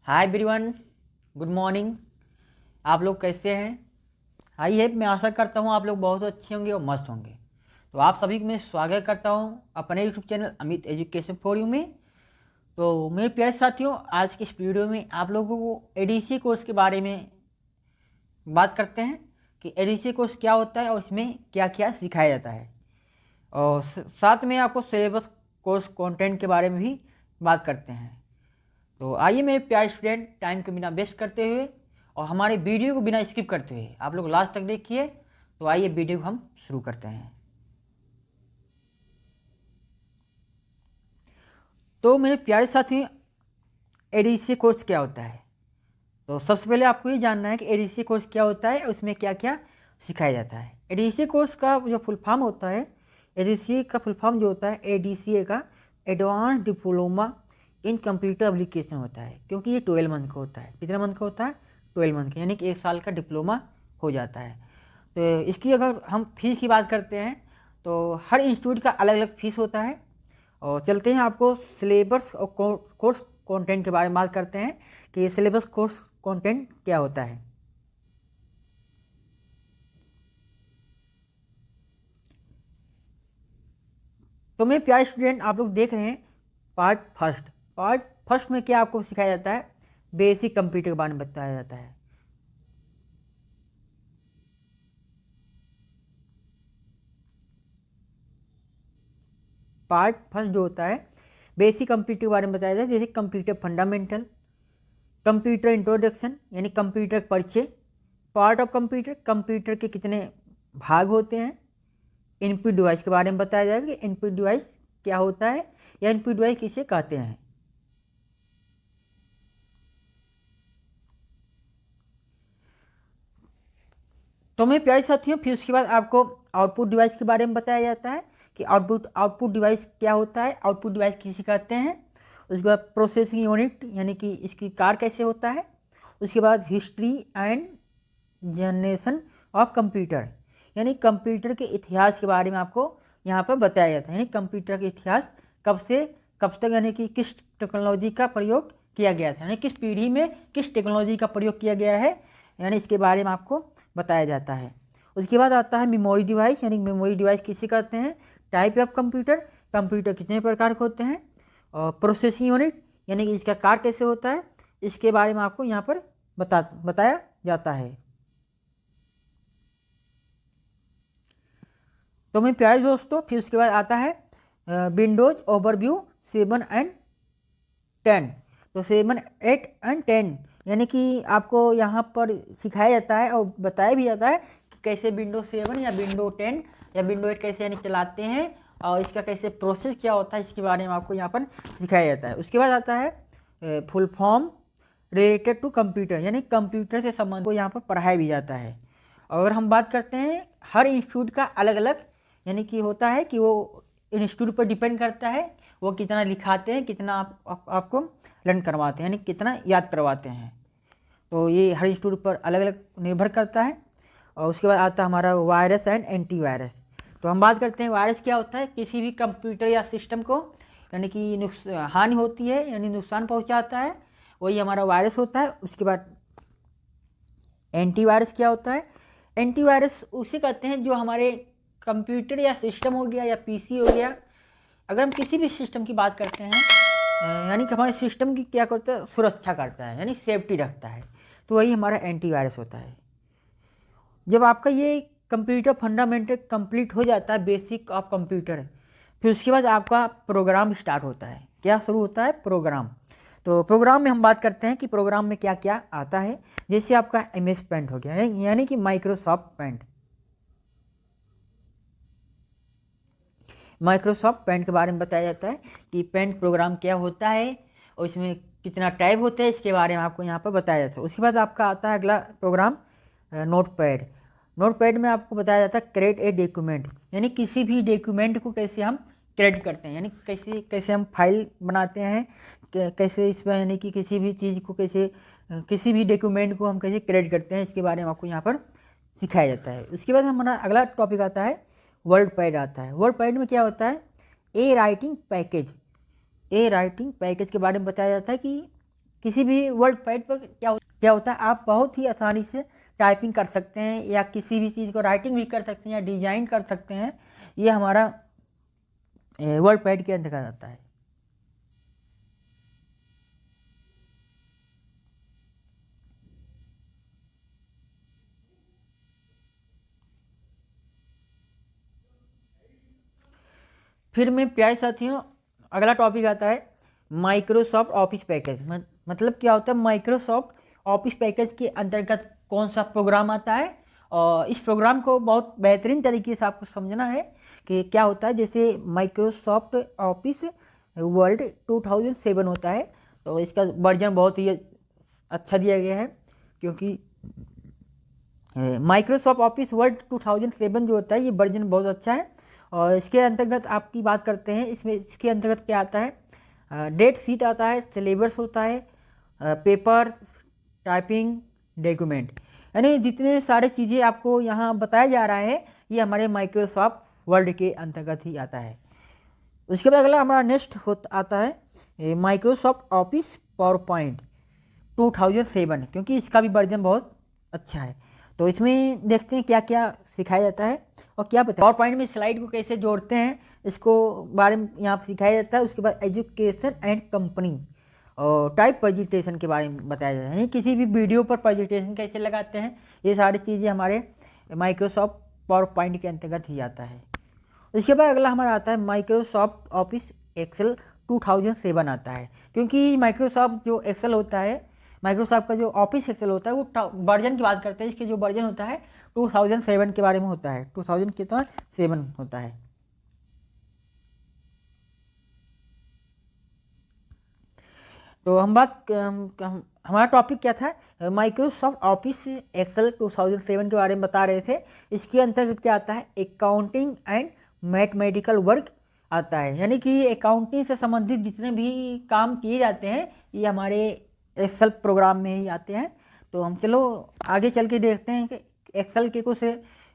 Hi everyone, good morning. आप लोग कैसे हैं? आई है, मैं आशा करता हूँ आप लोग बहुत अच्छे होंगे और मस्त होंगे। तो आप सभी को मैं स्वागत करता हूँ अपने YouTube channel Amit education for you में। तो मेरे प्यारे साथियों, आज के इस वीडियो में आप लोगों को एडीसी कोर्स के बारे में बात करते हैं कि एडीसी कोर्स क्या होता है और इसमें क्या क्या सिखाया जाता है, और साथ में आपको सिलेबस कोर्स कंटेंट के बारे में भी बात करते हैं। तो आइए मेरे प्यारे स्टूडेंट, टाइम के बिना वेस्ट करते हुए और हमारे वीडियो को बिना स्किप करते हुए आप लोग लास्ट तक देखिए। तो आइए वीडियो को हम शुरू करते हैं। तो मेरे प्यारे साथी, एडीसी कोर्स क्या होता है? तो सबसे पहले आपको ये जानना है कि एडीसी कोर्स क्या होता है और उसमें क्या क्या सिखाया जाता है। एडीसी कोर्स का जो फुल फॉर्म होता है, एडीसी का फुल फॉर्म जो होता है एडीसीए का advance diploma in computer application होता है, क्योंकि ये 12 मंथ का होता है। कितने मंथ का होता है? 12 मंथ का, यानी कि 1 साल का डिप्लोमा हो जाता है। तो इसकी अगर हम फीस की बात करते हैं तो हर इंस्टीट्यूट का अलग अलग फीस होता है। और चलते हैं आपको सिलेबस और कोर्स कंटेंट के बारे में बात करते हैं कि सिलेबस कोर्स कंटेंट क्या होता है। तो मेरे प्यारे स्टूडेंट, आप लोग देख रहे हैं पार्ट फर्स्ट में क्या आपको सिखाया जाता है? बेसिक कंप्यूटर के बारे में बताया जाता है। पार्ट फर्स्ट जो होता है बेसिक कंप्यूटर के बारे में बताया जाता है, जैसे कंप्यूटर फंडामेंटल, कंप्यूटर इंट्रोडक्शन यानी कंप्यूटर परिचय, पार्ट ऑफ कंप्यूटर, कंप्यूटर के कितने भाग होते हैं, इनपुट डिवाइस के बारे में बताया जाएगा कि इनपुट डिवाइस क्या होता है या इनपुट डिवाइस किसे कहते हैं। तो मेरे प्यारे साथियों, फिर उसके बाद आपको आउटपुट डिवाइस के बारे में बताया जाता है कि आउटपुट डिवाइस क्या होता है, आउटपुट डिवाइस किसे कहते हैं। उसके बाद प्रोसेसिंग यूनिट यानी कि इसकी कार कैसे होता है। उसके बाद history and generation of computer यानी कंप्यूटर के इतिहास के बारे में आपको यहाँ पर बताया जाता है, यानी कंप्यूटर का इतिहास कब से कब तक, यानी कि किस टेक्नोलॉजी का प्रयोग किया गया था, यानी किस पीढ़ी में किस टेक्नोलॉजी का प्रयोग किया गया है, यानी इसके बारे में आपको बताया जाता है। उसके बाद आता है मेमोरी डिवाइस, यानी मेमोरी डिवाइस किसे कहते हैं, टाइप ऑफ कंप्यूटर, कंप्यूटर कितने प्रकार के होते हैं, और प्रोसेसिंग यूनिट यानी कि इसका कार कैसे होता है, इसके बारे में आपको यहाँ पर बताया जाता है। तो मेरे प्यारे दोस्तों, फिर उसके बाद आता है विंडोज ओवरव्यू 7 एंड 10। तो 7, 8 एंड 10 यानी कि आपको यहाँ पर सिखाया जाता है और बताया भी जाता है कि कैसे विंडो 7 या विंडो 10 या विंडो 8 कैसे यानी चलाते हैं और इसका कैसे प्रोसेस क्या होता है, इसके बारे में आपको यहाँ पर सिखाया जाता है। उसके बाद आता है full form related to computer, यानी कंप्यूटर से संबंधित को यहाँ पर पढ़ाया भी जाता है। और हम बात करते हैं हर इंस्टीट्यूट का अलग अलग यानी कि होता है कि वो इंस्टीट्यूट पर डिपेंड करता है वो कितना लिखाते हैं, कितना आपको लर्न करवाते हैं, यानी कितना याद करवाते हैं। तो ये हर इंस्टीट्यूट पर अलग अलग निर्भर करता है। और उसके बाद आता है हमारा वायरस एंड एंटीवायरस। तो हम बात करते हैं वायरस क्या होता है, किसी भी कंप्यूटर या सिस्टम को यानी कि हानि होती है यानी नुकसान पहुंचाता है, वही हमारा वायरस होता है। उसके बाद एंटीवायरस क्या होता है, एंटीवायरस उसे कहते हैं जो हमारे कंप्यूटर या सिस्टम हो गया या पीसी हो गया, अगर हम किसी भी सिस्टम की बात करते हैं यानी कि हमारे सिस्टम की क्या करता है, सुरक्षा करता है यानी सेफ्टी रखता है, तो वही हमारा एंटीवायरस होता है। जब आपका ये कंप्यूटर फंडामेंटल कंप्लीट हो जाता है, बेसिक ऑफ कंप्यूटर, फिर उसके बाद आपका प्रोग्राम स्टार्ट होता है। क्या शुरू होता है? प्रोग्राम। तो प्रोग्राम में हम बात करते हैं कि प्रोग्राम में क्या क्या आता है, जैसे आपका MS पेंट हो गया यानी कि माइक्रोसॉफ्ट पेंट। माइक्रोसॉफ्ट पेंट के बारे में बताया जाता है कि पेंट प्रोग्राम क्या होता है और इसमें कितना टाइप होता है, इसके बारे में आपको यहाँ पर बताया जाता है। उसके बाद आपका आता है अगला प्रोग्राम नोटपैड। नोटपैड में आपको बताया जाता है क्रिएट ए डॉक्यूमेंट, यानी किसी भी डॉक्यूमेंट को कैसे हम क्रिएट करते हैं, यानी कैसे कैसे हम फाइल बनाते हैं, कैसे इसमें यानी कि किसी भी चीज़ को कैसे किसी भी डॉक्यूमेंट को हम कैसे क्रिएट करते हैं, इसके बारे में आपको यहाँ पर सिखाया जाता है। उसके बाद हमारा अगला टॉपिक आता है वर्ड पैड आता है। वर्ड पैड में क्या होता है? ए राइटिंग पैकेज। ए राइटिंग पैकेज के बारे में बताया जाता है कि किसी भी वर्ड पैड पर क्या होता है, आप बहुत ही आसानी से टाइपिंग कर सकते हैं या किसी भी चीज़ को राइटिंग भी कर सकते हैं या डिजाइन कर सकते हैं। ये हमारा वर्ड पैड के अंतर्गत आता है। फिर में प्यारे साथियों अगला टॉपिक आता है माइक्रोसॉफ्ट ऑफिस पैकेज। मतलब क्या होता है, माइक्रोसॉफ्ट ऑफिस पैकेज के अंतर्गत कौन सा प्रोग्राम आता है। और इस प्रोग्राम को बहुत बेहतरीन तरीके से आपको समझना है कि क्या होता है। जैसे माइक्रोसॉफ्ट ऑफिस वर्ल्ड 2007 होता है, तो इसका वर्जन बहुत ही अच्छा दिया गया है, क्योंकि माइक्रोसॉफ्ट ऑफिस वर्ल्ड 2007 जो होता है ये वर्जन बहुत अच्छा है। और इसके अंतर्गत आपकी बात करते हैं, इसमें इसके अंतर्गत क्या आता है, डेट शीट आता है, सिलेबस होता है, पेपर, टाइपिंग, डॉक्यूमेंट, यानी जितने सारे चीज़ें आपको यहाँ बताया जा रहा है ये हमारे माइक्रोसॉफ्ट वर्ड के अंतर्गत ही आता है। उसके बाद अगला हमारा नेक्स्ट आता है माइक्रोसॉफ्ट ऑफिस पावर पॉइंट 2007, क्योंकि इसका भी वर्जन बहुत अच्छा है। तो इसमें देखते हैं क्या क्या सिखाया जाता है और क्या पता पावर पॉइंट में स्लाइड को कैसे जोड़ते हैं, इसको बारे में यहाँ पर सिखाया जाता है। उसके बाद एजुकेशन एंड कंपनी और टाइप प्रेजेंटेशन के बारे में बताया जाता है, यानी किसी भी वीडियो पर प्रेजेंटेशन कैसे लगाते हैं, ये सारी चीज़ें हमारे माइक्रोसॉफ्ट पावर पॉइंट के अंतर्गत ही आता है। उसके बाद अगला हमारा आता है माइक्रोसॉफ्ट ऑफिस एक्सेल 2007 आता है, क्योंकि माइक्रोसॉफ्ट जो एक्सेल होता है, माइक्रोसॉफ्ट का जो ऑफिस एक्सेल होता है वो वर्जन की बात करते हैं, इसके जो वर्जन होता है 2007 के बारे में होता है, 2007 होता है। तो हमारा टॉपिक क्या था, माइक्रोसॉफ्ट ऑफिस एक्सेल 2007 के बारे में बता रहे थे। इसके अंतर्गत क्या आता है, अकाउंटिंग एंड मैथमेटिकल वर्क आता है, यानी कि अकाउंटिंग से संबंधित जितने भी काम किए जाते हैं ये हमारे एक्सेल प्रोग्राम में ही आते हैं। तो हम चलो आगे चल के देखते हैं कि एक्सेल के कुछ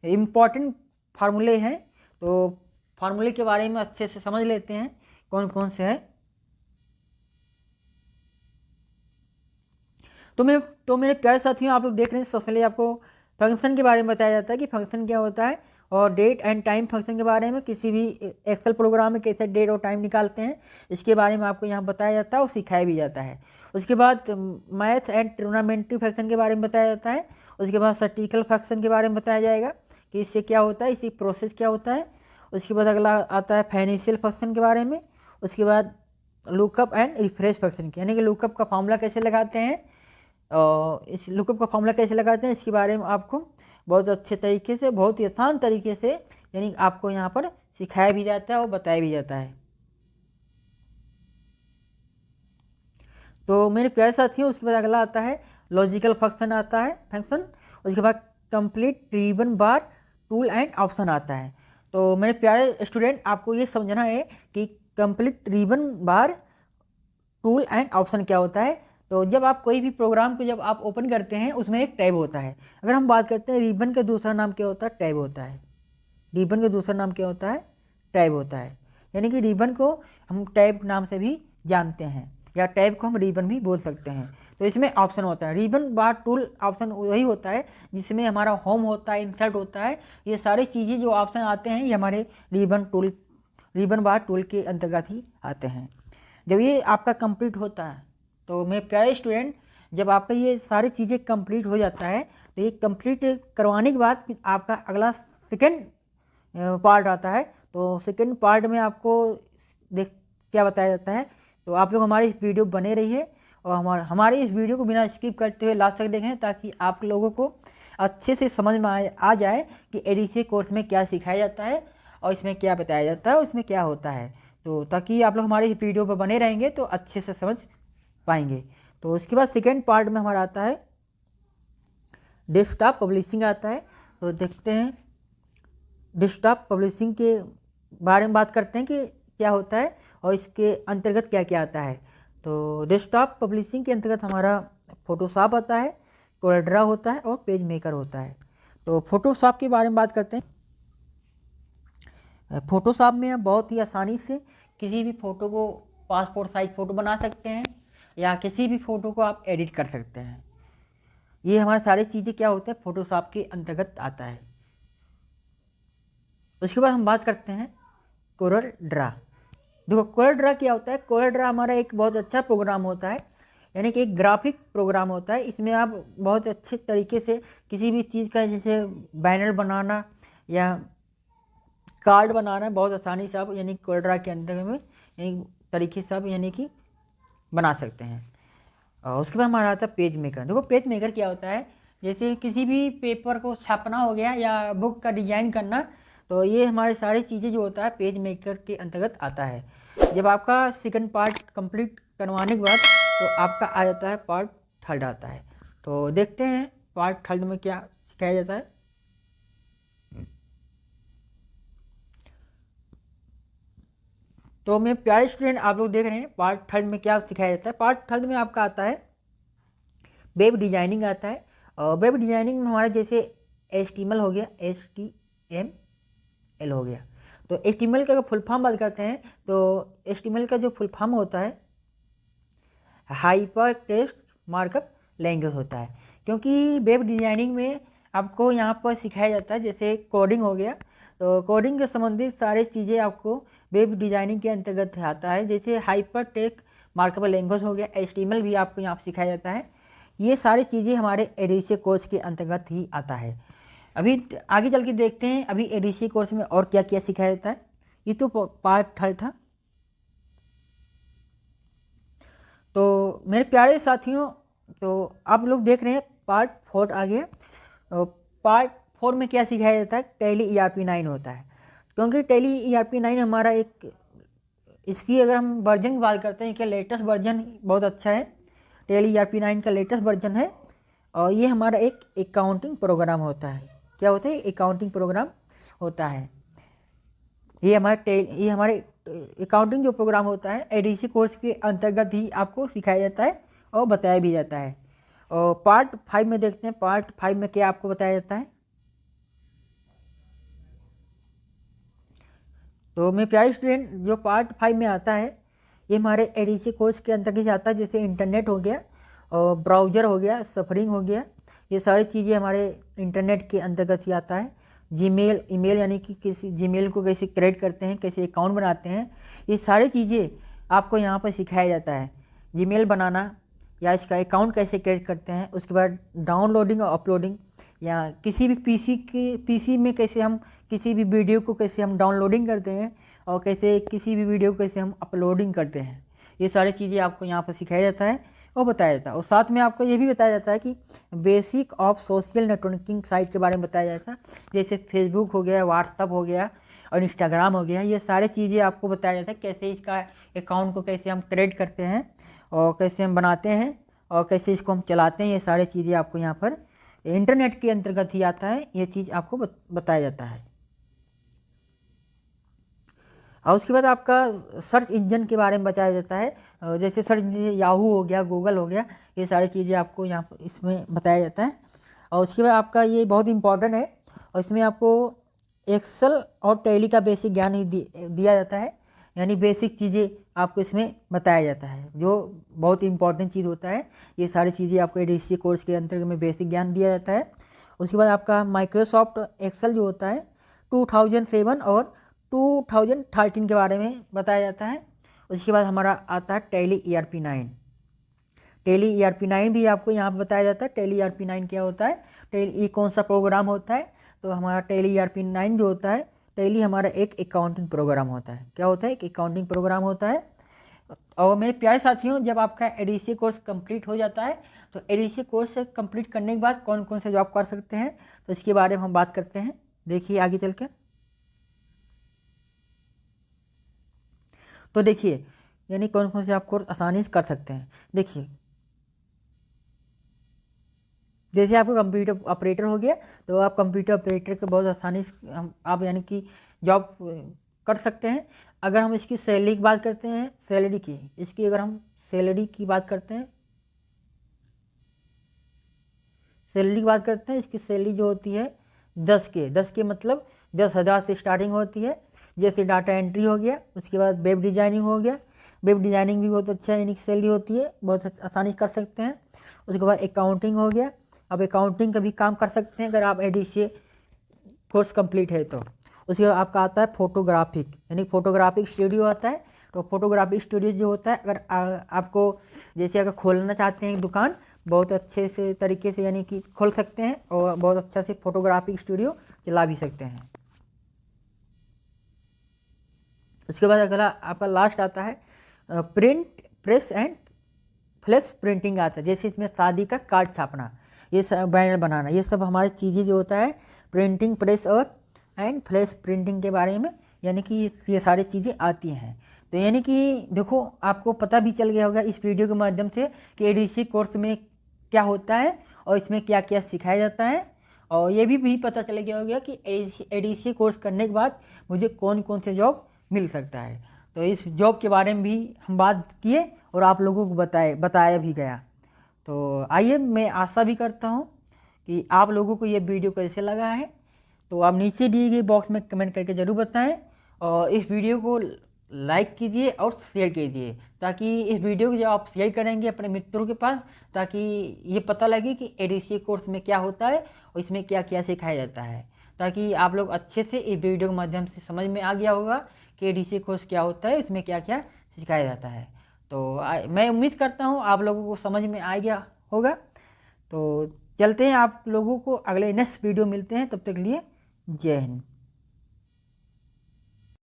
इम्पॉर्टेंट फार्मूले हैं, तो फार्मूले के बारे में अच्छे से समझ लेते हैं कौन कौन से हैं। तो मेरे प्यारे साथियों आप लोग देख रहे हैं, सबसे पहले आपको फंक्शन के बारे में बताया जाता है कि फंक्शन क्या होता है, और डेट एंड टाइम फंक्शन के बारे में, किसी भी एक्सेल प्रोग्राम में कैसे डेट और टाइम निकालते हैं इसके बारे में आपको यहाँ बताया जाता है और सिखाया भी जाता है। उसके बाद मैथ एंड ट्रिग्नोमेट्री फंक्शन के बारे में बताया जाता है। उसके बाद स्टैटिस्टिकल फंक्शन के बारे में बताया जाएगा कि इससे क्या होता है, इसकी प्रोसेस क्या होता है। उसके बाद अगला आता है फाइनेंशियल फंक्शन के बारे में। उसके बाद लुकअप एंड रिफ्रेश फंक्शन के, यानी कि लुकअप का फॉर्मूला कैसे लगाते हैं और इस लुकअप का फॉर्मूला कैसे लगाते हैं इसके बारे में आपको बहुत अच्छे तरीके से, बहुत ही आसान तरीके से, यानी आपको यहाँ पर सिखाया भी जाता है और बताया भी जाता है। तो मेरे प्यारे साथियों उसके बाद अगला आता है लॉजिकल फंक्शन आता है फंक्शन। उसके बाद complete driven bar tool and option आता है। तो मेरे प्यारे स्टूडेंट आपको ये समझना है कि complete driven bar tool and option क्या होता है। तो जब आप कोई भी प्रोग्राम को जब आप ओपन करते हैं उसमें एक टैब होता है। अगर हम बात करते हैं रिबन का दूसरा नाम क्या होता है, टैब होता है। रिबन का दूसरा नाम क्या होता है, टैब होता है, यानी कि रिबन को हम टैब नाम से भी जानते हैं या टैब को हम रिबन भी बोल सकते हैं। तो इसमें ऑप्शन होता है, रिबन बार टूल ऑप्शन वही होता है जिसमें हमारा होम होता है, इंसर्ट होता है, ये सारी चीज़ें जो ऑप्शन आते हैं ये हमारे रिबन बार टूल के अंतर्गत ही आते हैं। जब ये आपका कंप्लीट होता है तो मेरे प्यारे स्टूडेंट जब आपका ये सारी चीज़ें कंप्लीट हो जाता है तो ये कंप्लीट करवाने के बाद फिर आपका अगला सेकंड पार्ट आता है। तो सेकंड पार्ट में आपको देख क्या बताया जाता है। तो आप लोग हमारी इस वीडियो बने रहिए और हमारे इस वीडियो को बिना स्किप करते हुए लास्ट तक देखें ताकि आप लोगों को अच्छे से समझ में आ जाए कि एडीसी कोर्स में क्या सिखाया जाता है और इसमें क्या बताया जाता है और इसमें क्या होता है। तो ताकि आप लोग हमारे इस वीडियो पर बने रहेंगे तो अच्छे से समझ पाएंगे। तो उसके बाद सेकेंड पार्ट में हमारा आता है डेस्कटॉप पब्लिशिंग आता है। तो देखते हैं डेस्कटॉप पब्लिशिंग के बारे में बात करते हैं कि क्या होता है और इसके अंतर्गत क्या क्या आता है। तो डेस्कटॉप पब्लिशिंग के अंतर्गत हमारा फोटोशॉप आता है, कोरेड्रा होता है और पेज मेकर होता है। तो फोटोशॉप के बारे में बात करते हैं। फोटोशॉप में आप बहुत ही आसानी से किसी भी फ़ोटो को पासपोर्ट साइज़ फ़ोटो बना सकते हैं या किसी भी फ़ोटो को आप एडिट कर सकते हैं। ये हमारे सारी चीज़ें क्या होता है, फ़ोटोशॉप के अंतर्गत आता है। उसके बाद हम बात करते हैं कोरल ड्रा। देखो कोरल ड्रा क्या होता है। कोरल ड्रा हमारा एक बहुत अच्छा प्रोग्राम होता है, यानी कि एक ग्राफिक प्रोग्राम होता है। इसमें आप बहुत अच्छे तरीके से किसी भी चीज़ का, जैसे बैनर बनाना या कार्ड बनाना, बहुत आसानी से आप यानी कोरल ड्रा के अंदर में यानी तरीके से आप यानी कि बना सकते हैं। और उसके बाद हमारा आता है पेज मेकर। देखो पेज मेकर क्या होता है, जैसे किसी भी पेपर को छापना हो गया या बुक का डिजाइन करना, तो ये हमारे सारी चीज़ें जो होता है पेज मेकर के अंतर्गत आता है। जब आपका सेकंड पार्ट कंप्लीट करवाने के बाद तो आपका आ जाता है पार्ट थर्ड आता है। तो देखते हैं पार्ट थर्ड में क्या सिखाया जाता है। तो मेरे प्यारे स्टूडेंट, आप लोग देख रहे हैं पार्ट थर्ड में क्या सिखाया जाता है। पार्ट थर्ड में आपका आता है वेब डिजाइनिंग आता है। और वेब डिजाइनिंग में हमारा जैसे HTML हो गया, HTML हो गया। तो HTML का फुल फॉर्म बात करते हैं तो HTML का जो फुल फॉर्म होता है हाइपर टेक्स्ट मार्कअप लैंग्वेज होता है। क्योंकि वेब डिजाइनिंग में आपको यहाँ पर सिखाया जाता है, जैसे कोडिंग हो गया, तो कोडिंग के संबंधित सारी चीज़ें आपको वेब डिजाइनिंग के अंतर्गत आता है। जैसे हाइपर टेक्स्ट मार्कअप लैंग्वेज हो गया, HTML भी आपको यहाँ पर सिखाया जाता है। ये सारी चीज़ें हमारे एडीसी कोर्स के अंतर्गत ही आता है। अभी आगे चल के देखते हैं अभी एडीसी कोर्स में और क्या क्या सिखाया जाता है। ये तो पार्ट थर्ड था। तो मेरे प्यारे साथियों, तो आप लोग देख रहे हैं पार्ट फोर आ गया। पार्ट फोर में क्या सिखाया जाता है, टैली ERP9 होता है। क्योंकि टैली ERP9 हमारा एक, इसकी अगर हम वर्जन की बात करते हैं कि लेटेस्ट वर्जन बहुत अच्छा है, टैली ERP9 का लेटेस्ट वर्जन है। और ये हमारा एक अकाउंटिंग प्रोग्राम होता है। क्या होता है, अकाउंटिंग प्रोग्राम होता है। ये हमारे अकाउंटिंग जो प्रोग्राम होता है एडीसी कोर्स के अंतर्गत ही आपको सिखाया जाता है और बताया भी जाता है। और पार्ट 5 में देखते हैं पार्ट 5 में क्या आपको बताया जाता है। तो मेरे प्यारे स्टूडेंट, जो पार्ट 5 में आता है ये हमारे एडीसी कोर्स के अंतर्गत आता है। जैसे इंटरनेट हो गया और ब्राउज़र हो गया, सफरिंग हो गया, ये सारी चीज़ें हमारे इंटरनेट के अंतर्गत ही आता है। जीमेल, ईमेल यानी कि किसी जीमेल को कैसे क्रिएट करते हैं, कैसे अकाउंट बनाते हैं, ये सारी चीज़ें आपको यहाँ पर सिखाया जाता है। जीमेल बनाना या इसका अकाउंट कैसे क्रिएट करते हैं, उसके बाद डाउनलोडिंग और अपलोडिंग, या किसी भी पीसी में कैसे हम किसी भी वीडियो को कैसे हम डाउनलोडिंग करते हैं और कैसे किसी भी वीडियो को कैसे हम अपलोडिंग करते हैं, ये सारी चीज़ें आपको यहाँ पर सिखाया जाता है और बताया जाता है। और साथ में आपको ये भी बताया जाता है कि basic of social networking site के बारे में बताया जाता है। जैसे फेसबुक हो गया, व्हाट्सअप हो गया और इंस्टाग्राम हो गया, ये सारी चीज़ें आपको बताया जाता है कैसे इसका अकाउंट को कैसे हम क्रिएट करते हैं और कैसे हम बनाते हैं और कैसे इसको हम चलाते हैं। ये सारी चीज़ें आपको यहाँ पर इंटरनेट के अंतर्गत ही आता है, ये चीज़ आपको बताया जाता है। और उसके बाद आपका सर्च इंजन के बारे में बताया जाता है। जैसे सर्च इंजन याहू हो गया, गूगल हो गया, ये सारी चीज़ें आपको यहाँ पर इसमें बताया जाता है। और उसके बाद आपका ये बहुत इंपॉर्टेंट है और इसमें आपको एक्सेल और टैली का बेसिक ज्ञान ही दिया जाता है। यानी बेसिक चीज़ें आपको इसमें बताया जाता है, जो बहुत इंपॉर्टेंट चीज़ होता है। ये सारी चीज़ें आपको एडीसी कोर्स के अंतर्गत में बेसिक ज्ञान दिया जाता है। उसके बाद आपका माइक्रोसॉफ्ट एक्सेल जो होता है 2007 और 2013 के बारे में बताया जाता है। उसके बाद हमारा आता है टैली ERP9। टैली ERP9 भी आपको यहाँ पर बताया जाता है। टैली ERP9 क्या होता है, टैली कौन सा प्रोग्राम होता है, तो हमारा टैली ERP9 जो होता है, टैली हमारा एक अकाउंटिंग प्रोग्राम होता है। क्या होता है, एक अकाउंटिंग प्रोग्राम होता है। और मेरे प्यारे साथियों, जब आपका एडीसी कोर्स कंप्लीट हो जाता है तो एडीसी कोर्स से कंप्लीट करने के बाद कौन कौन से जॉब कर सकते हैं, तो इसके बारे में हम बात करते हैं। देखिए आगे चल कर, तो देखिए यानी कौन कौन से आप कोर्स आसानी से कर सकते हैं। देखिए जैसे आपको कंप्यूटर ऑपरेटर हो गया, तो आप कंप्यूटर ऑपरेटर के बहुत आसानी से आप यानी कि जॉब कर सकते हैं। अगर हम इसकी सैलरी की बात करते हैं, सैलरी की इसकी अगर हम सैलरी की बात करते हैं, सैलरी की बात करते हैं, इसकी सैलरी जो होती है 10 के मतलब 10,000 से स्टार्टिंग होती है। जैसे डाटा एंट्री हो गया, उसके बाद वेब डिजाइनिंग हो गया, वेब डिज़ाइनिंग भी बहुत अच्छा यूनिक सैलरी होती है, बहुत आसानी कर सकते हैं। उसके बाद अकाउंटिंग हो गया, अब अकाउंटिंग का भी काम कर सकते हैं अगर आप ADCA कोर्स कंप्लीट है तो। उसके बाद आपका आता है फोटोग्राफिक, यानी फोटोग्राफिक स्टूडियो आता है। तो फोटोग्राफिक स्टूडियो जो होता है, अगर आपको जैसे अगर खोलना चाहते हैं एक दुकान बहुत अच्छे से तरीके से, यानी कि खोल सकते हैं और बहुत अच्छा से फोटोग्राफिक स्टूडियो चला भी सकते हैं। उसके बाद अगला आपका लास्ट आता है print press and flex printing आता है। जैसे इसमें शादी का कार्ड छापना, ये सब बैनर बनाना, ये सब हमारी चीज़ें जो होता है प्रिंटिंग प्रेस और एंड फ्लैश प्रिंटिंग के बारे में, यानी कि ये सारी चीज़ें आती हैं। तो यानी कि देखो आपको पता भी चल गया होगा इस वीडियो के माध्यम से कि ADCA कोर्स में क्या होता है और इसमें क्या क्या सिखाया जाता है। और ये भी पता चल गया होगा कि ADCA कोर्स करने के बाद मुझे कौन कौन से जॉब मिल सकता है। तो इस जॉब के बारे में भी हम बात किए और आप लोगों को बताया भी गया। तो आइए, मैं आशा भी करता हूँ कि आप लोगों को ये वीडियो कैसे लगा है। तो आप नीचे दिए गए बॉक्स में कमेंट करके ज़रूर बताएं और इस वीडियो को लाइक कीजिए और शेयर कीजिए, ताकि इस वीडियो को जब आप शेयर करेंगे अपने मित्रों के पास, ताकि ये पता लगे कि ADCA कोर्स में क्या होता है और इसमें क्या क्या सिखाया जाता है, ताकि आप लोग अच्छे से इस वीडियो के माध्यम से समझ में आ गया होगा कि ADCA कोर्स क्या होता है, इसमें क्या क्या सिखाया जाता है। तो मैं उम्मीद करता हूँ आप लोगों को समझ में आ गया होगा। तो चलते हैं, आप लोगों को अगले नेक्स्ट वीडियो मिलते हैं, तब तक के लिए जय हिंद।